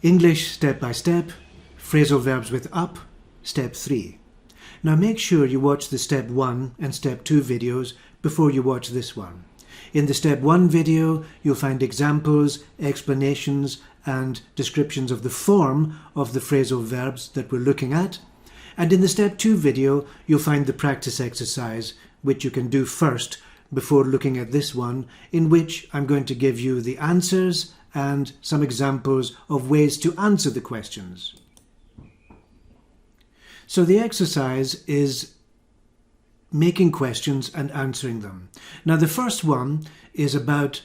English step by step, phrasal verbs with up, step 3. Now make sure you watch the step 1 and step 2 videos before you watch this one. In the step 1 video, you'll find examples, explanations and descriptions of the form of the phrasal verbs that we're looking at. And in the step 2 video, you'll find the practice exercise, which you can do first before looking at this one, in which I'm going to give you the answers and some examples of ways to answer the questions. So the exercise is making questions and answering them. Now the first one is about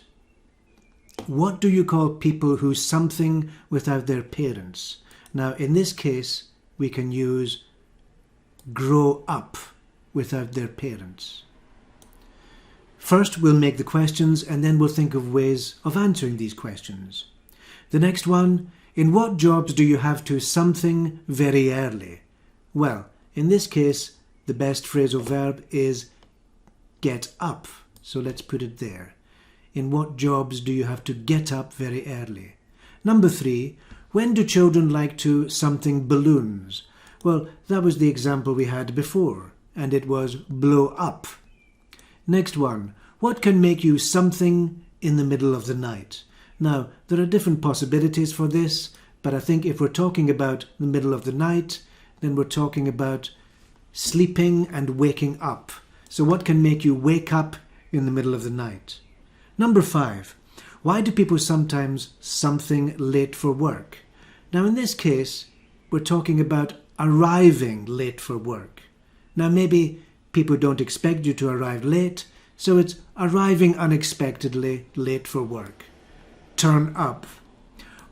what do you call people who something without their parents? Now in this case we can use grow up without their parents. First we'll make the questions and then we'll think of ways of answering these questions. The next one, in what jobs do you have to something very early? Well, in this case the best phrasal verb is get up. So let's put it there. In what jobs do you have to get up very early? Number 3, when do children like to something balloons? Well, that was the example we had before, and it was blow up. Next one, what can make you something in the middle of the night? Now, there are different possibilities for this, but I think if we're talking about the middle of the night, then we're talking about sleeping and waking up. So what can make you wake up in the middle of the night? Number 5, why do people sometimes something late for work? Now in this case, we're talking about arriving late for work. Now maybe people don't expect you to arrive late, so it's arriving unexpectedly late for work. Turn up.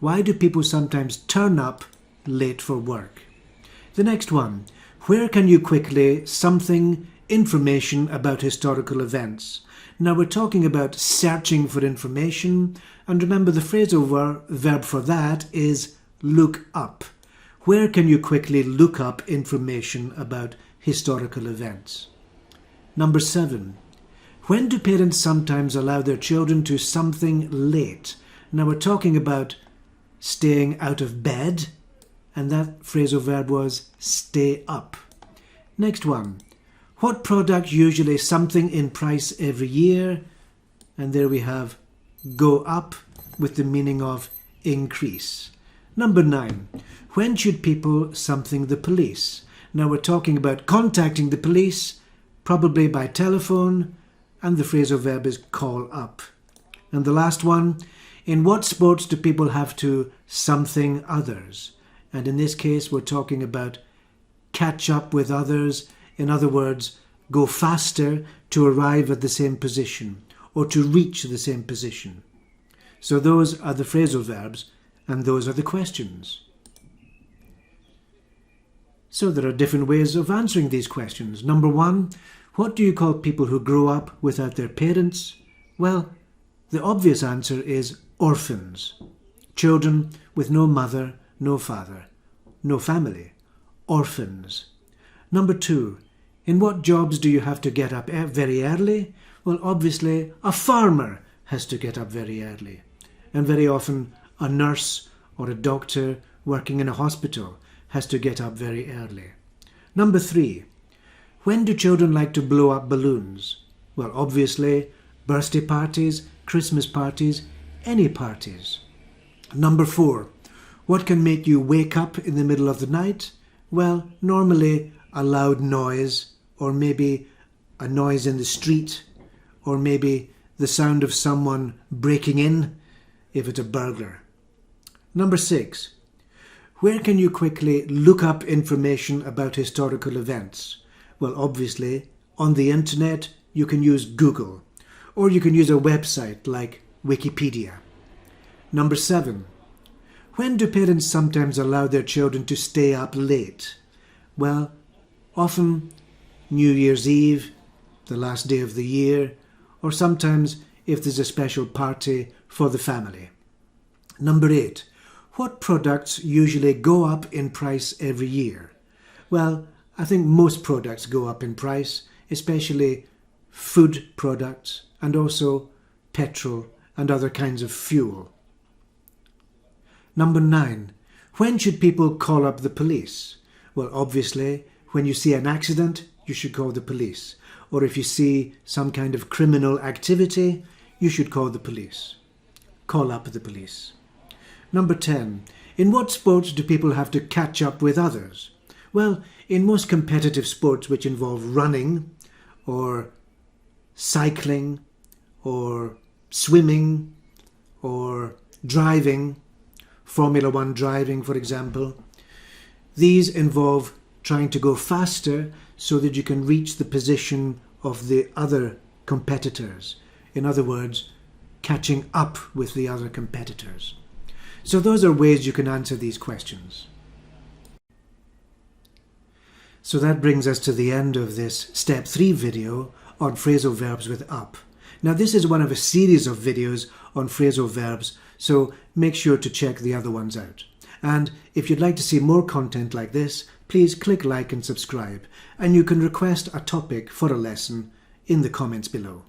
Why do people sometimes turn up late for work? The next one, where can you quickly something information about historical events? Now we're talking about searching for information, and remember the phrasal verb for that is look up. Where can you quickly look up information about historical events? Number 7, when do parents sometimes allow their children to something late? Now we're talking about staying out of bed, and that phrasal verb was stay up. Next one, what product usually something in price every year? And there we have go up with the meaning of increase. Number 9, when should people something the police? Now we're talking about contacting the police, probably by telephone, and the phrasal verb is call up. And the last one, in what sports do people have to something others? And in this case we're talking about catch up with others. In other words, go faster to arrive at the same position or to reach the same position. So those are the phrasal verbs and those are the questions. So there are different ways of answering these questions. Number 1, what do you call people who grow up without their parents? Well, the obvious answer is orphans. Children with no mother, no father, no family. Orphans. Number 2, in what jobs do you have to get up very early? Well, obviously a farmer has to get up very early. And very often a nurse or a doctor working in a hospital has to get up very early. Number 3, when do children like to blow up balloons? Well, obviously birthday parties, Christmas parties, any parties. Number 4, what can make you wake up in the middle of the night? Well, normally a loud noise, or maybe a noise in the street, or maybe the sound of someone breaking in, if it's a burglar. Number 6, where can you quickly look up information about historical events? Well, obviously, on the internet, you can use Google, or you can use a website like Wikipedia. Number 7, when do parents sometimes allow their children to stay up late? Well, often New Year's Eve, the last day of the year, or sometimes if there's a special party for the family. Number 8, what products usually go up in price every year? Well, I think most products go up in price, especially food products and also petrol and other kinds of fuel. Number 9. When should people call up the police? Well, obviously, when you see an accident, you should call the police. Or if you see some kind of criminal activity, you should call the police. Call up the police. Number 10. In what sports do people have to catch up with others? Well, in most competitive sports which involve running, or cycling, or swimming, or driving, Formula 1 driving, for example, these involve trying to go faster so that you can reach the position of the other competitors. In other words, catching up with the other competitors. So those are ways you can answer these questions. So that brings us to the end of this Step 3 video on phrasal verbs with up. Now this is one of a series of videos on phrasal verbs, so make sure to check the other ones out. And if you'd like to see more content like this, please click like and subscribe, and you can request a topic for a lesson in the comments below.